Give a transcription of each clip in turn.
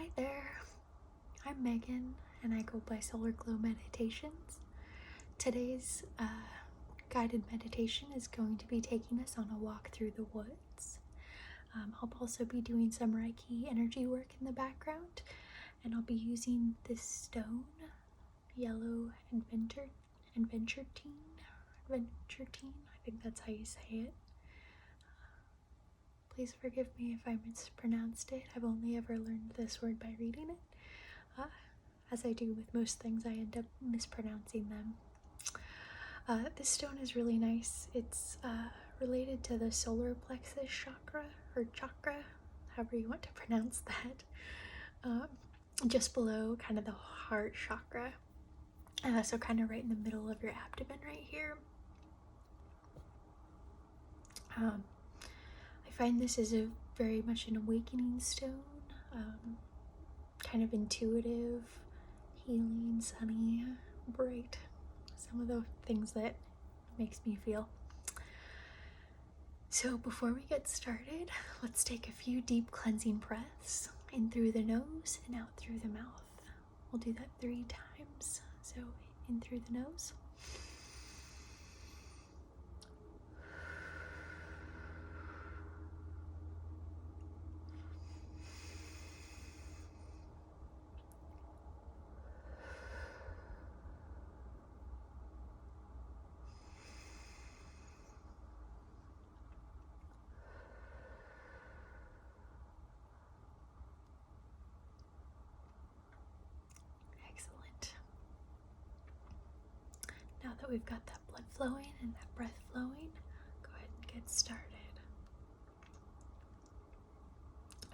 Hi there, I'm Megan and I go by Solar Glow Meditations. Today's guided meditation is going to be taking us on a walk through the woods. I'll also be doing some Reiki energy work in the background, and I'll be using this stone, yellow adventurine, I think that's how you say it. Please forgive me if I mispronounced it. I've only ever learned this word by reading it. As I do with most things, I end up mispronouncing them. This stone is really nice. It's related to the solar plexus chakra, or chakra, however you want to pronounce that. Just below kind of the heart chakra. So kind of right in the middle of your abdomen right here. I find this is a very much an awakening stone. Kind of intuitive, healing, sunny, bright. Some of the things that makes me feel. So before we get started, let's take a few deep cleansing breaths in through the nose and out through the mouth. We'll do that 3 times. So in through the nose. Excellent. Now that we've got that blood flowing and that breath flowing, go ahead and get started.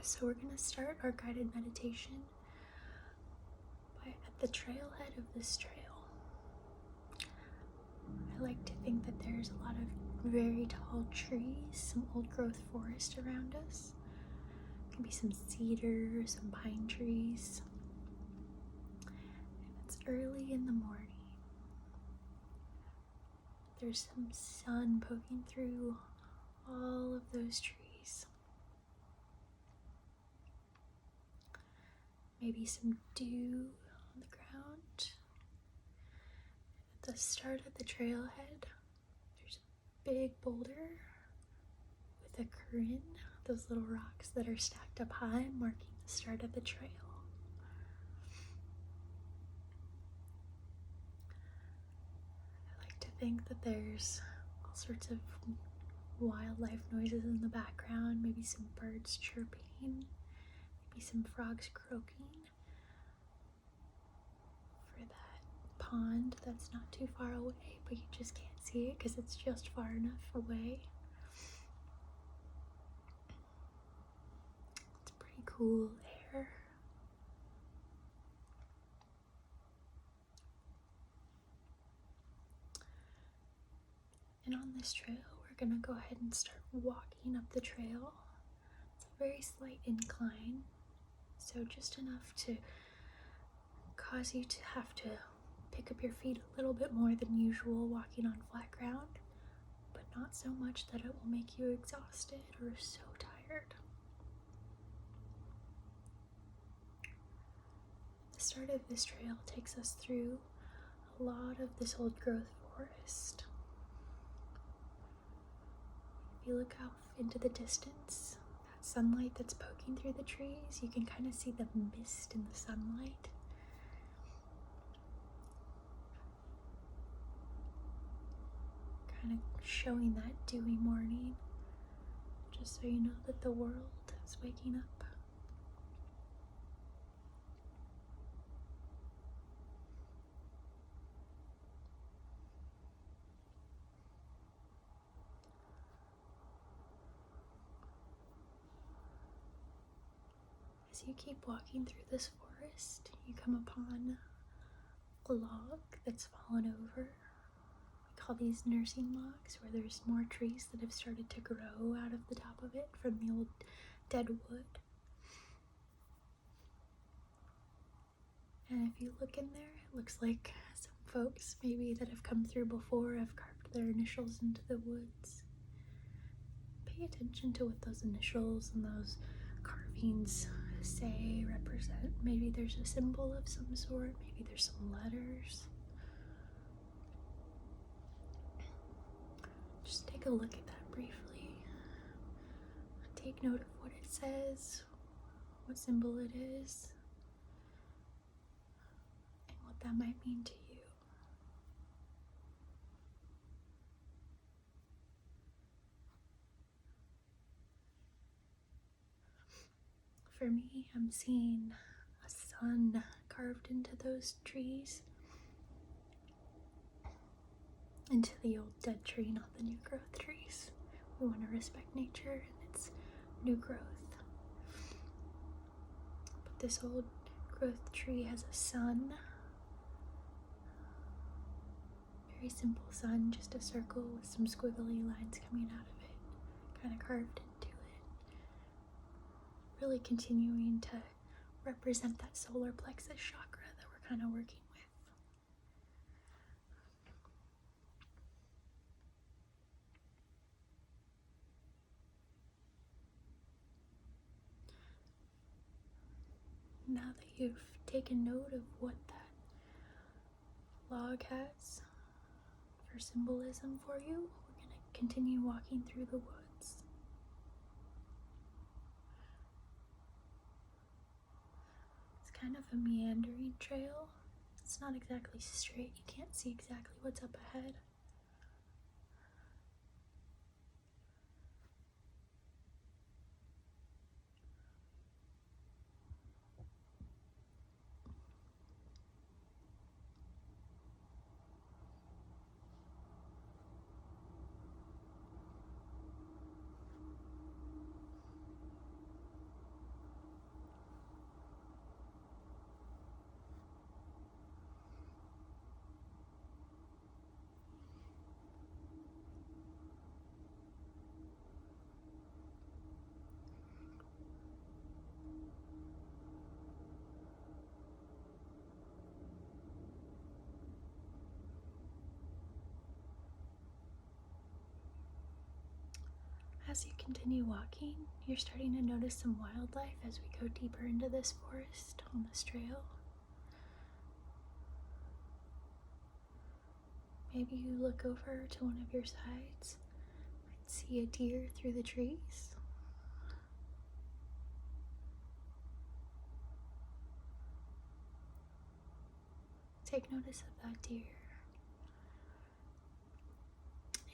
So we're going to start our guided meditation at the trailhead of this trail. I like to think that there's a lot of very tall trees, some old growth forest around us. Maybe some cedar, some pine trees. And it's early in the morning. There's some sun poking through all of those trees. Maybe some dew on the ground. At the start of the trailhead, there's a big boulder with a cairn, those little rocks that are stacked up high, marking the start of the trail. I like to think that there's all sorts of wildlife noises in the background, maybe some birds chirping, maybe some frogs croaking. For that pond that's not too far away, but you just can't see it because it's just far enough away. It's pretty cool air. And on this trail, we're gonna go ahead and start walking up the trail. It's a very slight incline, so just enough to cause you to have to pick up your feet a little bit more than usual walking on flat ground, but not so much that it will make you exhausted or so tired. The start of this trail takes us through a lot of this old growth forest. If you look out into the distance, that sunlight that's poking through the trees, you can kind of see the mist in the sunlight. Kind of showing that dewy morning, just so you know that the world is waking up. As you keep walking through this forest, you come upon a log that's fallen over. We call these nursing logs, where there's more trees that have started to grow out of the top of it from the old dead wood. And if you look in there, it looks like some folks maybe that have come through before have carved their initials into the woods. Pay attention to what those initials and those carvings say, represent. Maybe there's a symbol of some sort, maybe there's some letters. Just take a look at that briefly. Take note of what it says, what symbol it is, and what that might mean to you. For me, I'm seeing a sun carved into those trees. Into the old dead tree, not the new growth trees. We want to respect nature and its new growth. But this old growth tree has a sun. Very simple sun, just a circle with some squiggly lines coming out of it, kind of carved into it. Really continuing to represent that solar plexus chakra that we're kind of working with. Now that you've taken note of what that log has for symbolism for you, we're going to continue walking through the woods. It's kind of a meandering trail. It's not exactly straight. You can't see exactly what's up ahead. As you continue walking, you're starting to notice some wildlife as we go deeper into this forest on this trail. Maybe you look over to one of your sides and see a deer through the trees. Take notice of that deer.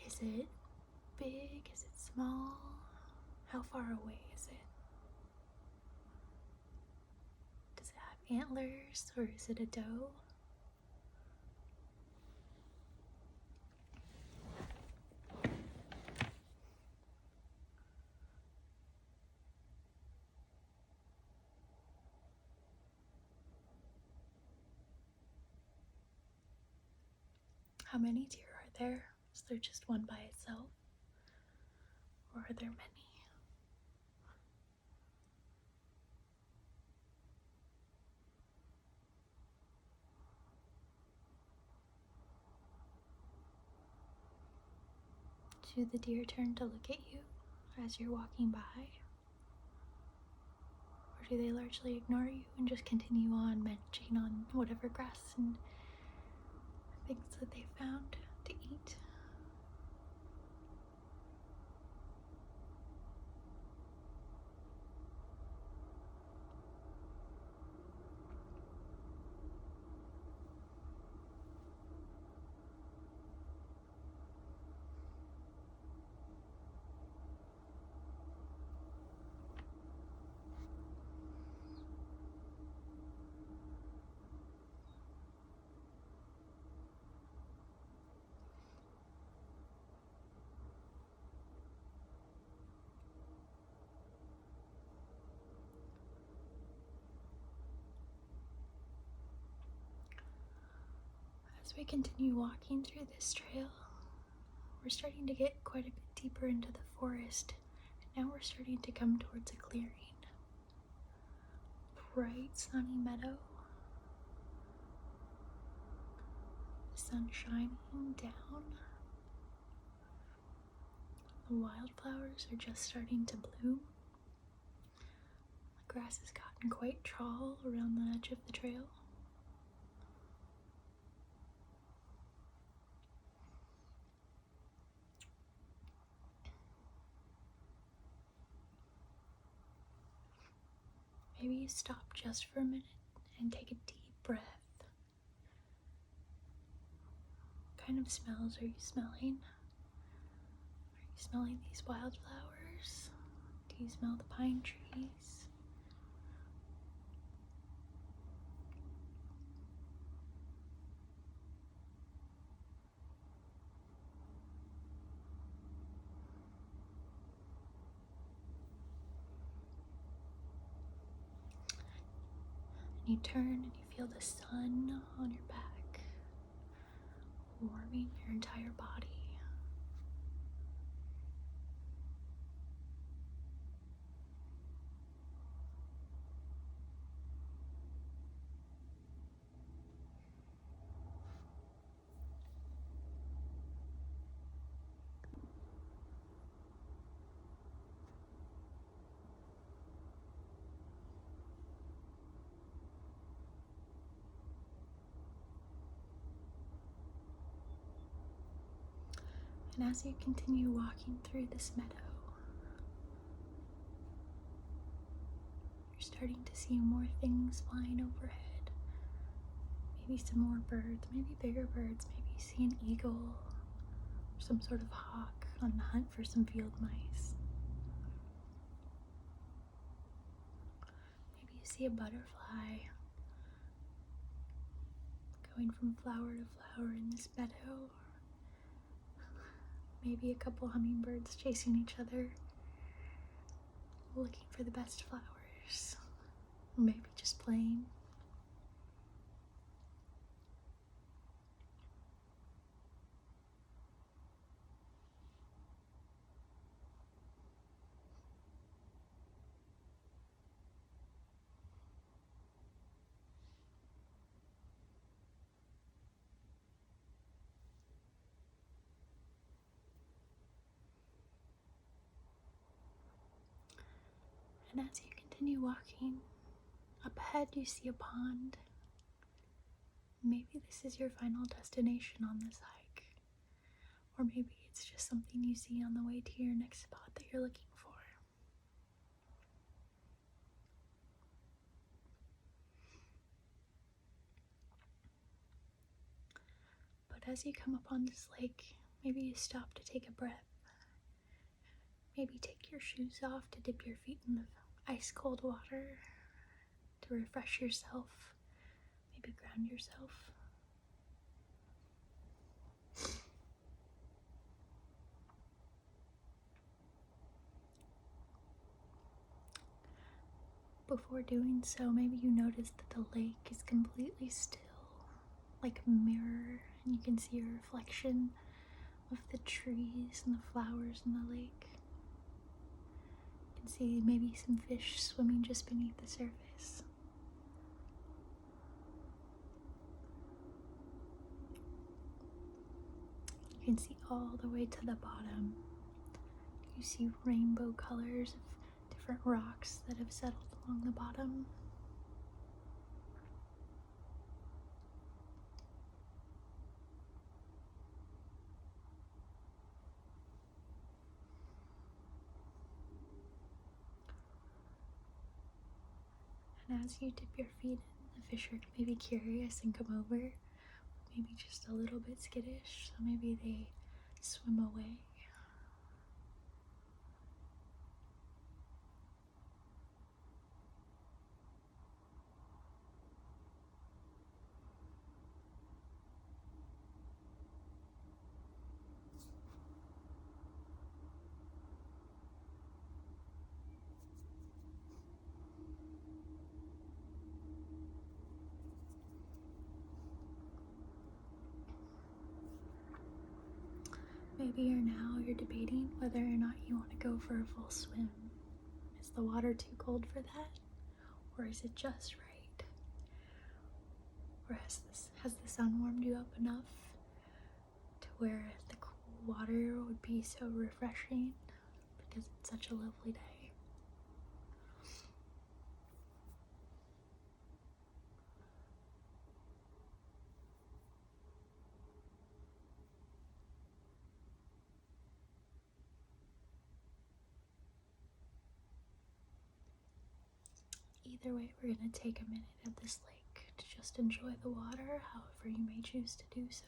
Is it big? Is it small? How far away is it? Does it have antlers, or is it a doe? How many deer are there? Is there just one by itself? Or are there many? Do the deer turn to look at you as you're walking by? Or do they largely ignore you and just continue on munching on whatever grass and things that they found to eat? As we continue walking through this trail, we're starting to get quite a bit deeper into the forest, and now we're starting to come towards a clearing. Bright sunny meadow, the sun shining down. The wildflowers are just starting to bloom. The grass has gotten quite tall around the edge of the trail. Maybe you stop just for a minute and take a deep breath. What kind of smells are you smelling? Are you smelling these wildflowers? Do you smell the pine trees? And you turn and you feel the sun on your back, warming your entire body. And as you continue walking through this meadow, you're starting to see more things flying overhead. Maybe some more birds, maybe bigger birds. Maybe you see an eagle or some sort of hawk on the hunt for some field mice. Maybe you see a butterfly going from flower to flower in this meadow. Maybe a couple hummingbirds chasing each other, looking for the best flowers. Or maybe just playing. And as you continue walking, up ahead you see a pond. Maybe this is your final destination on this hike. Or maybe it's just something you see on the way to your next spot that you're looking for. But as you come upon this lake, maybe you stop to take a breath. Maybe take your shoes off to dip your feet in the ice cold water to refresh yourself, maybe ground yourself. Before doing so, maybe you notice that the lake is completely still, like a mirror, and you can see a reflection of the trees and the flowers in the lake. You can see maybe some fish swimming just beneath the surface. You can see all the way to the bottom. You see rainbow colors of different rocks that have settled along the bottom. And as you dip your feet in, the fish are maybe curious and come over, maybe just a little bit skittish, so maybe they swim away. Maybe you're debating whether or not you want to go for a full swim. Is the water too cold for that? Or is it just right? Or has the sun warmed you up enough to where the cool water would be so refreshing because it's such a lovely day? either way, we're going to take a minute at this lake to just enjoy the water however you may choose to do so.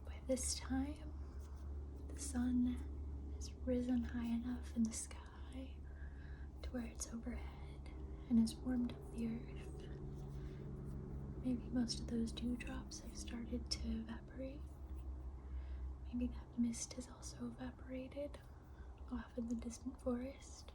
By this time, the sun has risen high enough in the sky to where it's overhead and has warmed up the earth. Maybe most of those dewdrops have started to evaporate. Maybe that mist has also evaporated off in the distant forest.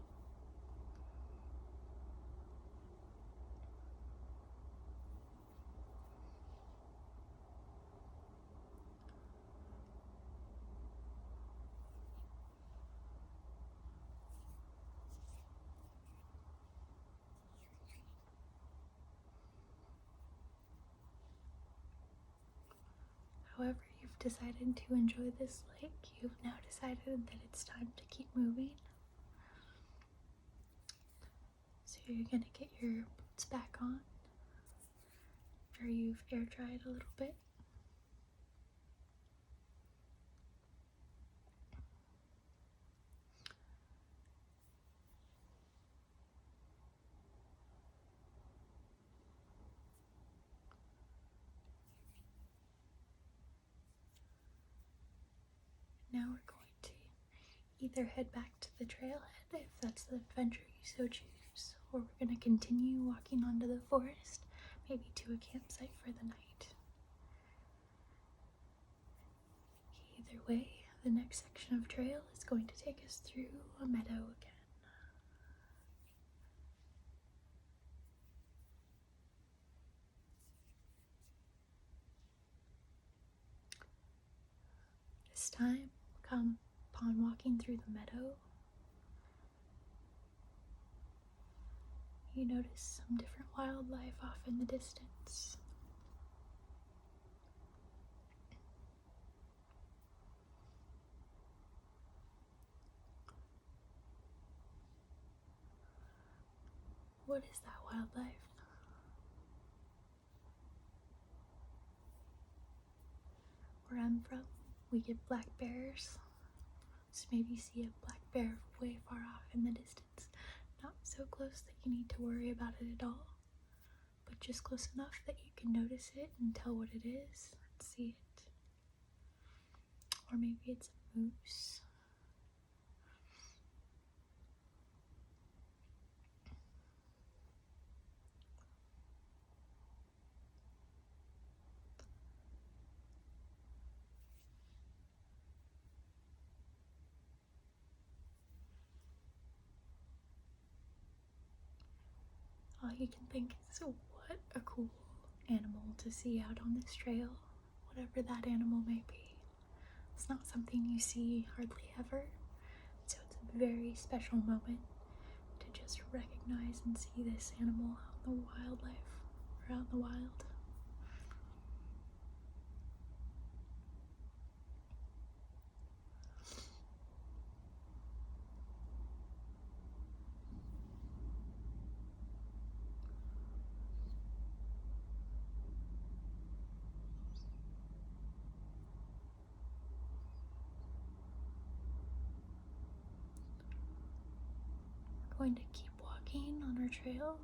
However you've decided to enjoy this lake, you've now decided that it's time to keep moving. So you're going to get your boots back on after you've air dried a little bit. Now we're going to either head back to the trailhead if that's the adventure you so choose, or we're going to continue walking onto the forest, maybe to a campsite for the night. Either way, the next section of trail is going to take us through a meadow again. This time, upon walking through the meadow, you notice some different wildlife off in the distance. What is that wildlife? Where I'm from, we get black bears. So maybe you see a black bear way far off in the distance. Not so close that you need to worry about it at all, but just close enough that you can notice it and tell what it is and see it. Or maybe it's a moose. All you can think is, what a cool animal to see out on this trail, whatever that animal may be. It's not something you see hardly ever, so it's a very special moment to just recognize and see this animal out in the wildlife, or out in the wild. We're going to keep walking on our trail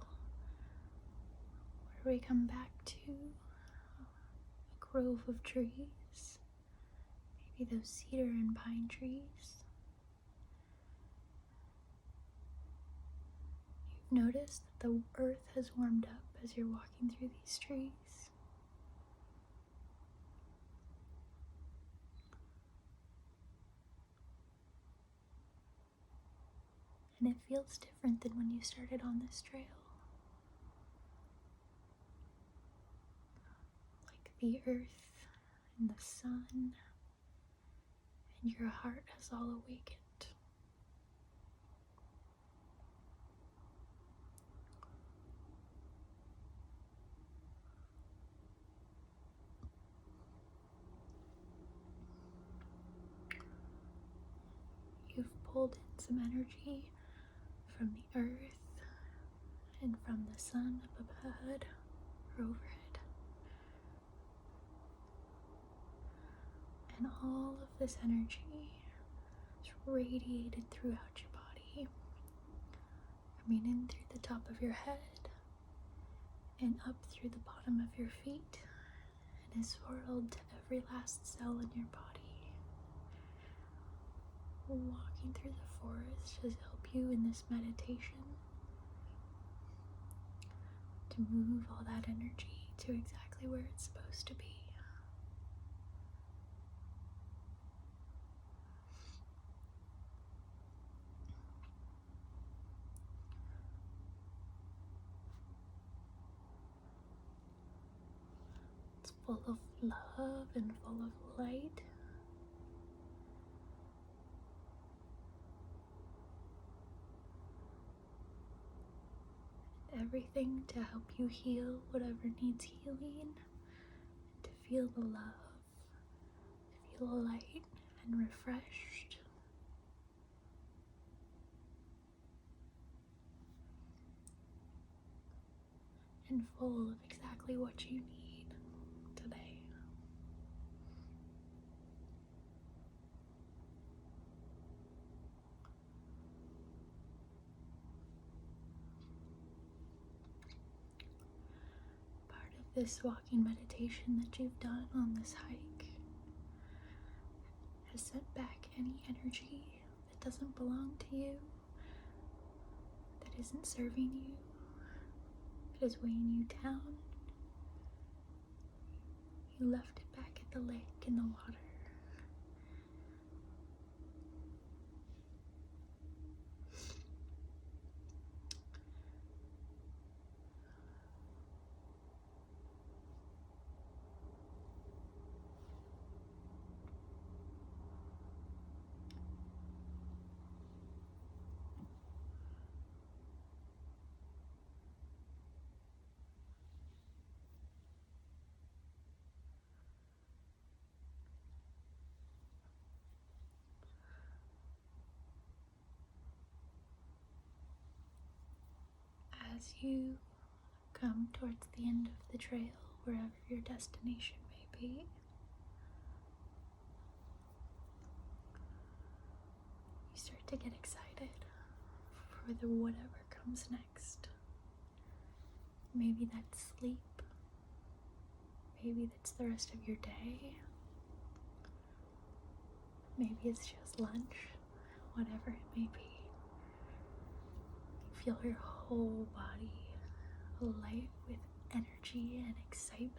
where we come back to a grove of trees, maybe those cedar and pine trees. You've noticed that the earth has warmed up as you're walking through these trees. And it feels different than when you started on this trail. the earth and the sun, and your heart has all awakened. You've pulled in some energy from the earth and from the sun up ahead or overhead. And all of this energy is radiated throughout your body, coming in through the top of your head and up through the bottom of your feet, and is swirled to every last cell in your body. Walking through the forest has helped you in this meditation to move all that energy to exactly where it's supposed to be. It's full of love and full of light. Everything to help you heal whatever needs healing, to feel the love, to feel light and refreshed. And full of exactly what you need today. Part of this walking meditation that you've done on this hike has sent back any energy that doesn't belong to you, that isn't serving you, that is weighing you down. You left it back at the lake in the water. As you come towards the end of the trail, wherever your destination may be, you start to get excited for the whatever comes next. Maybe that's sleep. Maybe that's the rest of your day. Maybe it's just lunch. Whatever it may be. You feel your whole body alight with energy and excitement.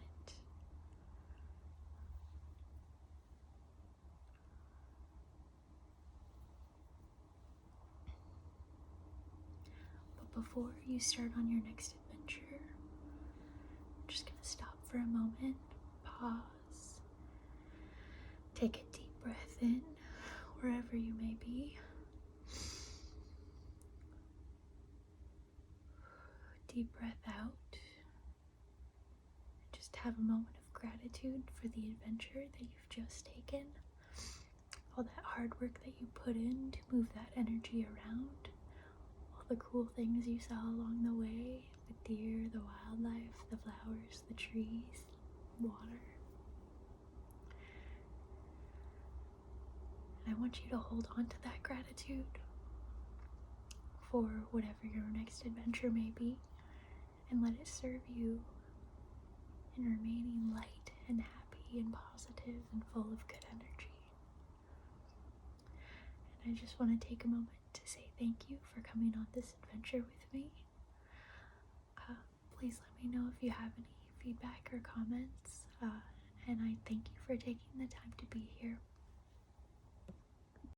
But before you start on your next adventure, I'm just going to stop for a moment, pause, take a deep breath in, wherever you may be. Deep breath out. Just have a moment of gratitude for the adventure that you've just taken. All that hard work that you put in to move that energy around. All the cool things you saw along the way. The deer, the wildlife, the flowers, the trees, water. And I want you to hold on to that gratitude for whatever your next adventure may be, and let it serve you in remaining light and happy and positive and full of good energy. And I just want to take a moment to say thank you for coming on this adventure with me. Please let me know if you have any feedback or comments, and I thank you for taking the time to be here.